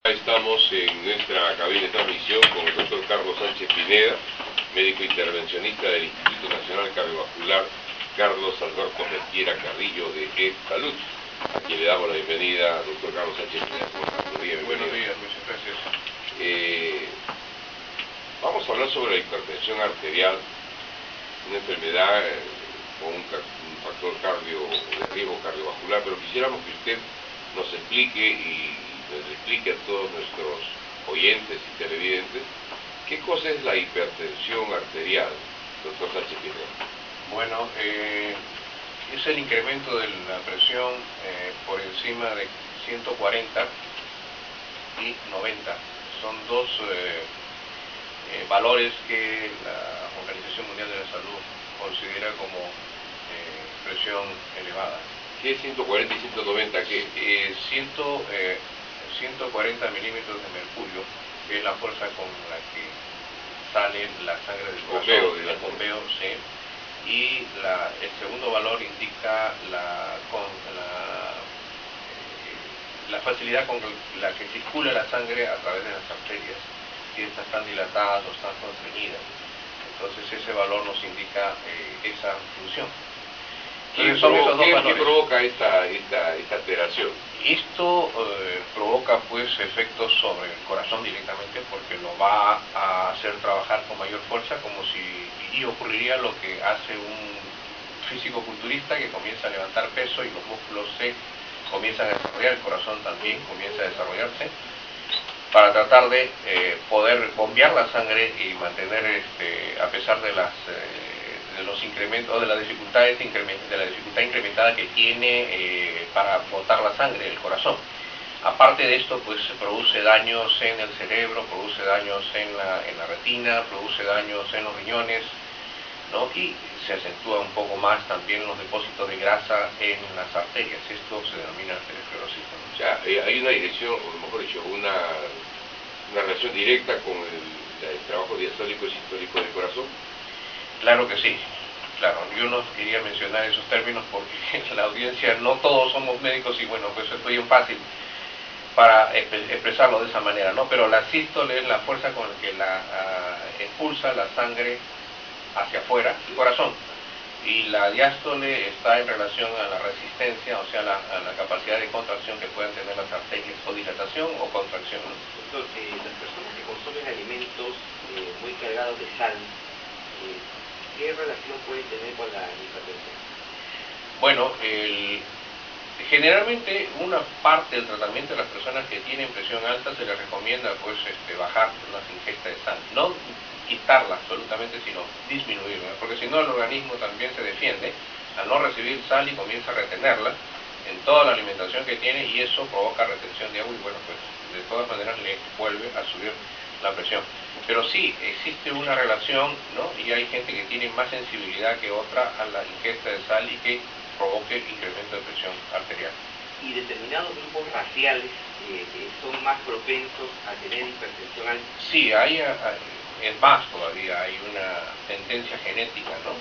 Estamos en nuestra cabina de transmisión con el doctor Carlos Sánchez Pineda, médico intervencionista del Instituto Nacional Cardiovascular Carlos Alberto Pesquiera Carrillo de E-Salud, a quien le damos la bienvenida, doctor Carlos Sánchez Pineda. Buenos días, muchas gracias. Vamos a hablar sobre la hipertensión arterial, una enfermedad con un factor de riesgo cardiovascular, pero quisiéramos que usted nos explique y nos explique a todos nuestros oyentes y televidentes qué cosa es la hipertensión arterial, doctor Sánchez Pineda. Bueno, es el incremento de la presión por encima de 140 y 90. Son dos valores que la Organización Mundial de la Salud considera como presión elevada. ¿Qué es 140 y 190? ¿Qué? 140 milímetros de mercurio, que es la fuerza con la que sale la sangre del corazón, el bombeo, sí. Y el segundo valor indica la facilidad con la que circula la sangre a través de las arterias, si estas están dilatadas o están constreñidas. Entonces ese valor nos indica esa función. ¿Qué provoca esta alteración? Esto provoca pues efectos sobre el corazón directamente, porque lo va a hacer trabajar con mayor fuerza, y ocurriría lo que hace un físico-culturista que comienza a levantar peso y los músculos se comienzan a desarrollar, el corazón también comienza a desarrollarse, para tratar de poder bombear la sangre y mantener, a pesar de los incrementos, de la dificultad incrementada que tiene para botar la sangre del corazón. Aparte de esto, pues produce daños en el cerebro, produce daños en la retina, produce daños en los riñones, ¿no? Y se acentúa un poco más también los depósitos de grasa en las arterias. Esto se denomina arteriosclerosis, ¿no? O sea, hay una dirección, o mejor dicho, una relación directa con el trabajo diastólico y sistólico del corazón. Claro que sí, claro. Yo no quería mencionar esos términos porque en la audiencia no todos somos médicos y bueno, pues es muy fácil para expresarlo de esa manera, ¿no? Pero la sístole es la fuerza con la que expulsa la sangre hacia afuera del corazón, y la diástole está en relación a la resistencia, o sea, a la capacidad de contracción que puedan tener las arterias, o dilatación o contracción, ¿no? Entonces, las personas que consumen alimentos muy cargados de sal, ¿qué relación puede tener con la hipertensión? Bueno, generalmente una parte del tratamiento de las personas que tienen presión alta se les recomienda pues bajar las ingestas de sal, no quitarla absolutamente, sino disminuirla, porque si no el organismo también se defiende al no recibir sal y comienza a retenerla en toda la alimentación que tiene, y eso provoca retención de agua y bueno, pues de todas maneras le vuelve a subir la presión. Pero sí, existe una relación, ¿no? Y hay gente que tiene más sensibilidad que otra a la ingesta de sal y que provoque incremento de presión arterial. ¿Y determinados grupos raciales son más propensos a tener hipertensión alta? Sí, es más todavía, hay una tendencia genética, ¿no?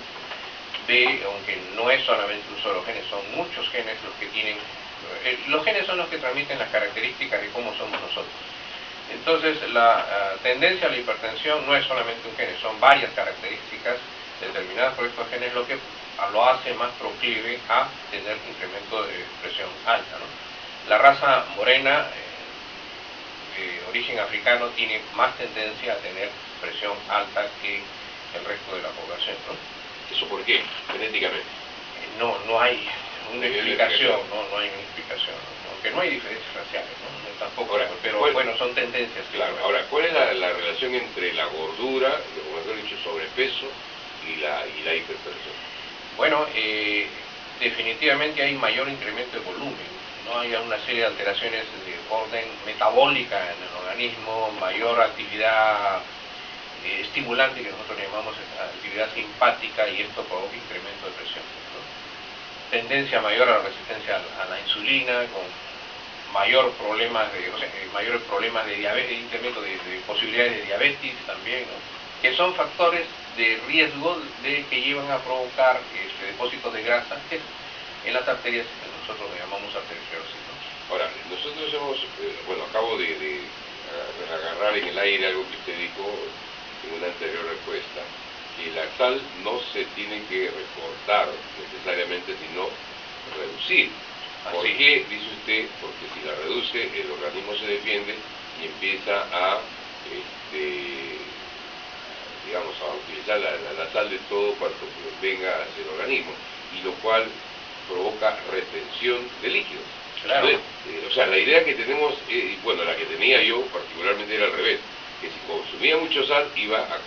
Aunque no es solamente un solo gen, son muchos genes los que tienen. Los genes son los que transmiten las características de cómo somos nosotros. Entonces, la tendencia a la hipertensión no es solamente un gen, son varias características determinadas por estos genes lo que lo hace más proclive a tener incremento de presión alta, ¿no? La raza morena de origen africano tiene más tendencia a tener presión alta que el resto de la población, ¿no? ¿Eso por qué? Genéticamente. No hay una explicación, no hay una explicación, ¿no? Aunque no hay diferencias raciales, ¿no? Tampoco, ahora, pero bueno, son tendencias. Claro. Ahora, ¿cuál es la relación entre la gordura, o mejor dicho, sobrepeso, y la hipertensión? Bueno, definitivamente hay mayor incremento de volumen, ¿no? Hay una serie de alteraciones de orden metabólica en el organismo, mayor actividad estimulante, que nosotros llamamos actividad simpática, y esto provoca incremento de presión, ¿no? Tendencia mayor a la resistencia a la insulina, con mayores problemas de diabetes, incremento de posibilidades de diabetes también, ¿no? Que son factores de riesgo que llevan a provocar depósitos de grasa en las arterias que nosotros le llamamos arteriosclerosis, ¿no? Ahora, nosotros hemos, acabo de dejar en el aire algo que usted dijo en una anterior respuesta, que la sal no se tiene que recortar necesariamente, sino reducir. ¿Por qué? Dice usted, porque si la reduce, el organismo se defiende y empieza a, digamos, a utilizar la sal de todo cuanto venga hacia el organismo, y lo cual provoca retención de líquidos. Claro. Entonces, o sea, la idea que tenemos, bueno, la que tenía yo particularmente era al revés, que si consumía mucho sal iba a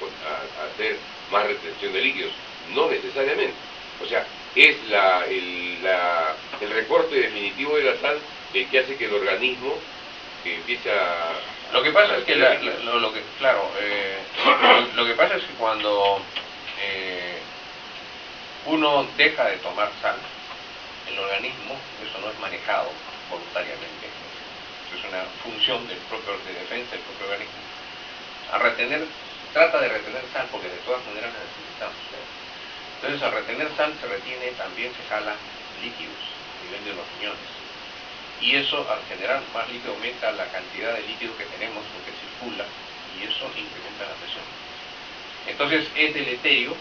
hacer más retención de líquidos. No necesariamente. O sea, es el recorte definitivo de la sal el que hace que el organismo empiece a... Lo que pasa es que, lo que pasa es que cuando uno deja de tomar sal, el organismo, eso no es manejado voluntariamente, es una función de defensa del propio organismo, trata de retener sal porque de todas maneras la necesitamos. Entonces, al retener sal se retiene, también se jala líquidos a nivel de los riñones, y eso, al generar más líquido, aumenta la cantidad de líquido que tenemos porque circula, y eso incrementa la presión. Entonces es deleterio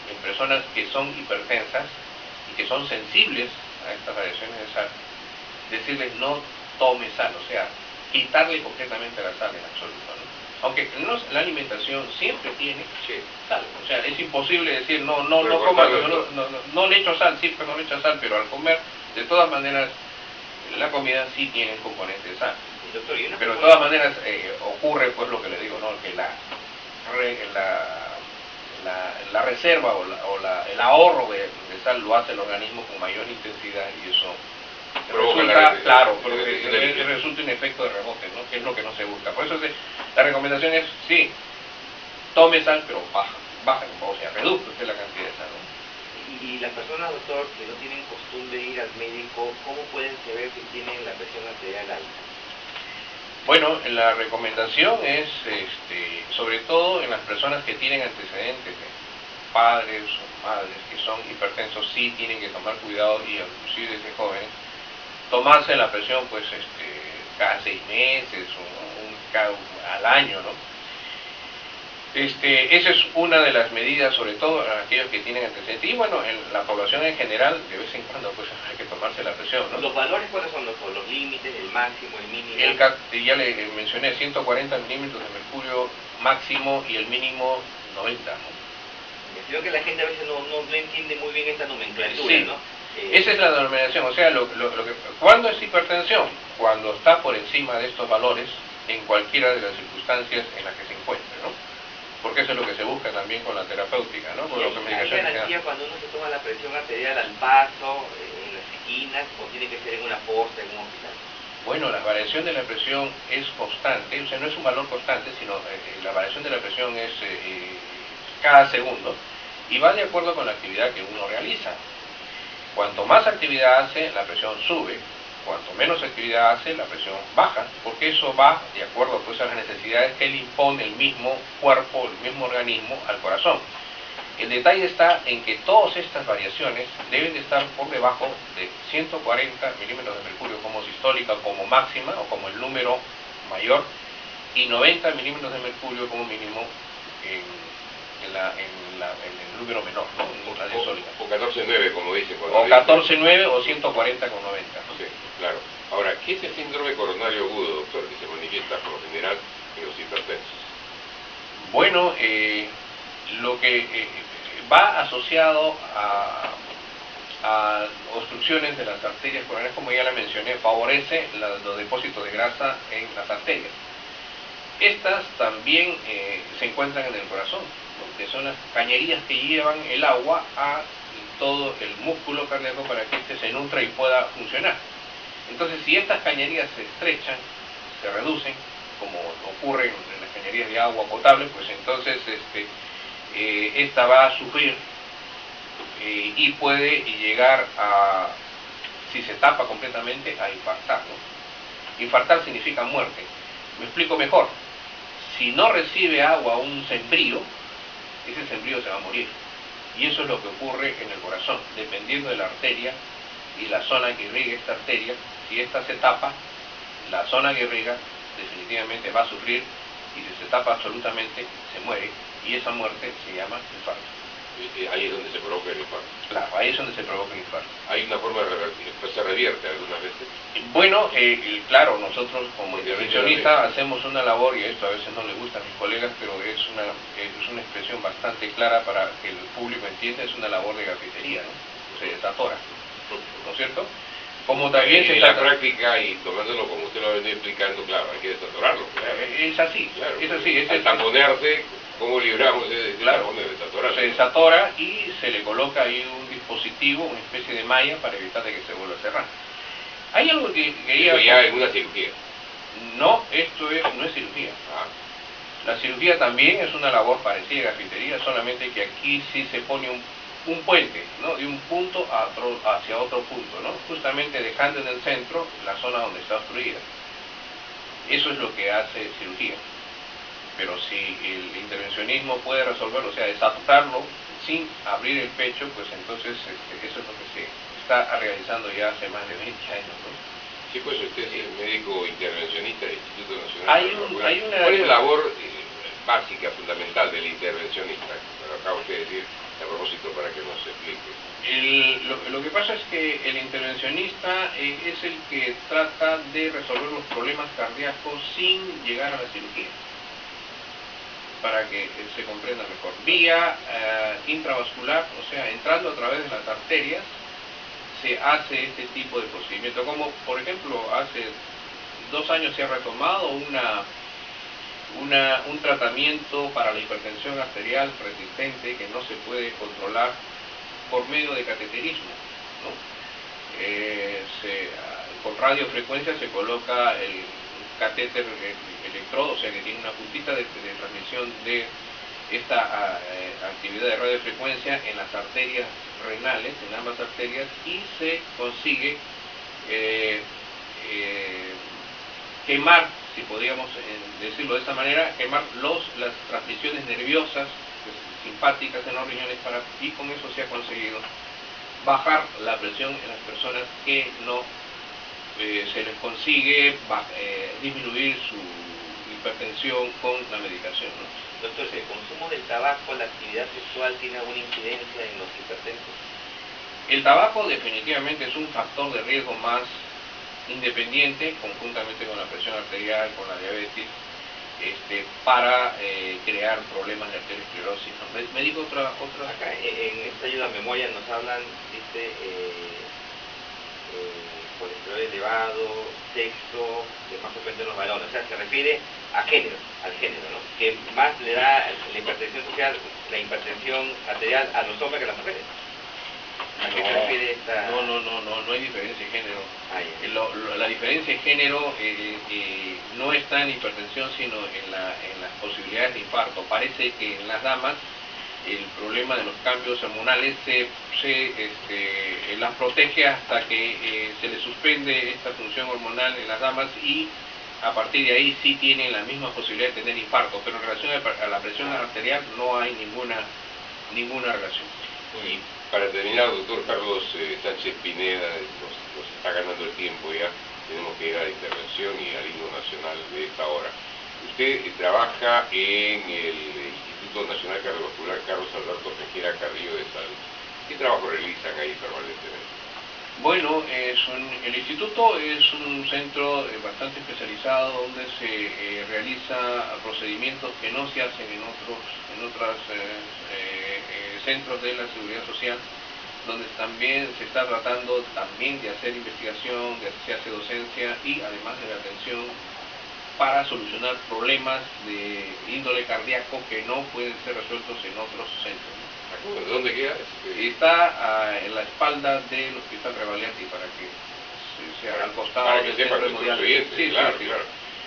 en personas que son hipertensas y que son sensibles a estas variaciones de sal, decirles no tome sal, o sea, quitarle completamente la sal en absoluto, ¿no? Aunque la alimentación siempre tiene sal, o sea, es imposible decir no coma, no le echo sal, sí, pero no le echo sal, pero al comer, de todas maneras, la comida sí tiene un componente de sal. Doctor, pero de todas maneras ocurre pues lo que le digo, ¿no? Que la reserva el ahorro de sal lo hace el organismo con mayor intensidad, y eso resulta, claro, resulta un efecto de rebote, ¿no? Que es lo que no se busca. Por eso la recomendación es, sí, tome sal, pero baja, o sea, reduzca usted la cantidad de sal, ¿no? Y las personas, doctor, que no tienen costumbre de ir al médico, ¿cómo pueden saber si tienen la presión arterial alta? Bueno, la recomendación es, sobre todo en las personas que tienen antecedentes de padres o madres que son hipertensos, sí tienen que tomar cuidado, y inclusive desde jóvenes, tomarse la presión pues cada 6 meses o al año, ¿no? Esa es una de las medidas, sobre todo en aquellos que tienen antecedentes, y bueno, en la población en general, de vez en cuando pues hay que tomarse la presión, ¿no? ¿Los valores cuáles son, doctor? ¿Los límites, el máximo, el mínimo? Ya le mencioné, 140 milímetros de mercurio máximo, y el mínimo 90, ¿no? Creo que la gente a veces no entiende muy bien esta nomenclatura, sí, ¿no? Esa es la denominación, o sea, ¿cuándo es hipertensión? Cuando está por encima de estos valores en cualquiera de las circunstancias en las que se encuentre, ¿no? Porque eso es lo que se busca también con la terapéutica, ¿no? Con ¿Hay garantía cuando uno se toma la presión arterial al paso, en las esquinas, o tiene que ser en una posta, en un hospital? Bueno, la variación de la presión es constante, o sea, no es un valor constante, sino la variación de la presión es cada segundo, y va de acuerdo con la actividad que uno realiza. Cuanto más actividad hace, la presión sube. Cuanto menos actividad hace, la presión baja, porque eso va de acuerdo pues a las necesidades que le impone el mismo cuerpo, el mismo organismo al corazón. El detalle está en que todas estas variaciones deben de estar por debajo de 140 milímetros de mercurio como sistólica, como máxima o como el número mayor, y 90 milímetros de mercurio como mínimo en el número menor, ¿no? En la diastólica. O 14,9, como dice. O 14,9 o 140 con 90. Sí, claro. Ahora, ¿qué es el síndrome coronario agudo, doctor, que se manifiesta por lo general en los hipertensos? Bueno, lo que va asociado a obstrucciones de las arterias coronarias, como ya la mencioné, favorece los depósitos de grasa en las arterias. Estas también se encuentran en el corazón, ¿no? Que son las cañerías que llevan el agua a todo el músculo cardíaco para que éste se nutra y pueda funcionar. Entonces, si estas cañerías se estrechan, se reducen, como ocurre en las cañerías de agua potable, pues entonces esta va a sufrir y puede llegar a, si se tapa completamente, a infartar, ¿no? Infartar significa muerte. Me explico mejor. Si no recibe agua un sembrío, ese sembrío se va a morir. Y eso es lo que ocurre en el corazón, dependiendo de la arteria y la zona que irriga esta arteria. Si esta se tapa, la zona que irriga definitivamente va a sufrir y si se tapa absolutamente, se muere, y esa muerte se llama infarto. Ahí es donde se provoca el infarto. Claro, ahí es donde se provoca el infarto. Hay una forma de revertir, pues se revierte algunas veces. Bueno, claro, nosotros como intervencionistas hacemos una labor, y esto a veces no le gusta a mis colegas, pero es una expresión bastante clara para que el público entienda, es una labor de gafitería, ¿no? Se desatora, ¿no es cierto? Como también en la práctica, y tomándolo como usted lo ha venido explicando, claro, hay que desatorarlo. Claro. Es así, claro, es así. Al tamponearse, ¿cómo libramos ese tapón de desatorarlo? Se desatora y se le coloca ahí un dispositivo, una especie de malla para evitar de que se vuelva a cerrar. Hay algo que quería... Eso ya es una cirugía. No, no es cirugía. La cirugía también es una labor parecida a gafitería, solamente que aquí sí se pone un puente, ¿no? De un punto hacia otro punto, ¿no? Justamente dejando en el centro la zona donde está obstruida. Eso es lo que hace cirugía. Pero si el intervencionismo puede resolverlo, o sea, desatorarlo sin abrir el pecho, pues entonces eso es lo que se está realizando ya hace más de 20 años, ¿no? Sí, pues usted es el médico intervencionista del Instituto Nacional. Hay una... ¿Cuál es la labor básica, fundamental del intervencionista? Pero acaba usted de decir, a propósito, para que nos explique. Lo que pasa es que el intervencionista es el que trata de resolver los problemas cardíacos sin llegar a la cirugía, para que se comprenda mejor. Vía intravascular, o sea, entrando a través de las arterias, se hace este tipo de procedimiento, como por ejemplo hace 2 años se ha retomado un tratamiento para la hipertensión arterial resistente que no se puede controlar por medio de cateterismo, ¿no? Con radiofrecuencia se coloca el catéter electrodo, o sea que tiene una puntita de transmisión de esta actividad de radiofrecuencia en las arterias renales, en ambas arterias, y se consigue quemar, si podríamos decirlo de esta manera, quemar las transmisiones nerviosas simpáticas en los riñones, y con eso se ha conseguido bajar la presión en las personas que no se les consigue disminuir su hipertensión con la medicación, ¿no? Doctor, ¿el consumo del tabaco, la actividad sexual, tiene alguna incidencia en los hipertensos? El tabaco definitivamente es un factor de riesgo más independiente, conjuntamente con la presión arterial, con la diabetes, para crear problemas de arteriosclerosis, ¿no? ¿Me digo otra? Acá en esta ayuda a memoria nos hablan, dice, colesterol elevado, sexo, que más frecuente en los varones, o sea, se refiere a género, al género, ¿no? Que más le da la hipertensión social, la hipertensión arterial a los hombres que a las mujeres. ¿A qué se refiere esta...? No hay diferencia de género. La diferencia de género no está en hipertensión, sino en las posibilidades de infarto. Parece que en las damas el problema de los cambios hormonales las protege hasta que se les suspende esta función hormonal en las damas, y a partir de ahí sí tienen la misma posibilidad de tener infarto, pero en relación a la presión arterial no hay ninguna relación. Y para terminar, doctor Carlos Sánchez Pineda, nos está ganando el tiempo ya, tenemos que ir a la intervención y al himno nacional de esta hora. Usted trabaja en el Instituto Nacional Cardiovascular Carlos Alberto Tejera Carrillo de Salud. ¿Qué trabajo realizan ahí permanentemente? Bueno, el instituto es un centro bastante especializado donde se realiza procedimientos que no se hacen en otros centros de la seguridad social, donde también se está tratando también de hacer investigación, se hace docencia y además de la atención para solucionar problemas de índole cardíaco que no pueden ser resueltos en otros centros, ¿no? ¿Dónde queda? Está en la espalda del Hospital Revaliati, para que sea al costado del centro mundial. Sí, claro.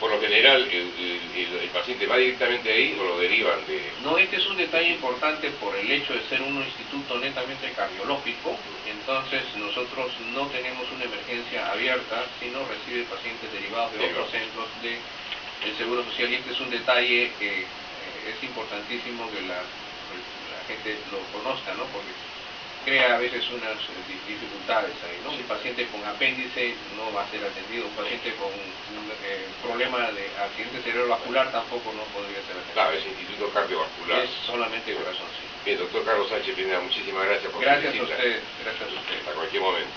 Por lo general, el paciente va directamente ahí o lo derivan de... No, este es un detalle importante por el hecho de ser un instituto netamente cardiológico. Entonces nosotros no tenemos una emergencia abierta, sino recibe pacientes derivados de otros centros del Seguro Social, y este es un detalle que es importantísimo que la gente lo conozca, ¿no? Porque crea a veces unas dificultades ahí, ¿no? Un paciente con apéndice no va a ser atendido, un paciente con un problema de accidente cerebrovascular tampoco no podría ser atendido. Claro, es Instituto Cardiovascular. Es solamente corazón, sí. Bien, doctor Carlos Sánchez Pineda, muchísimas gracias por su Gracias a visita. ustedes, gracias a ustedes. Hasta cualquier momento.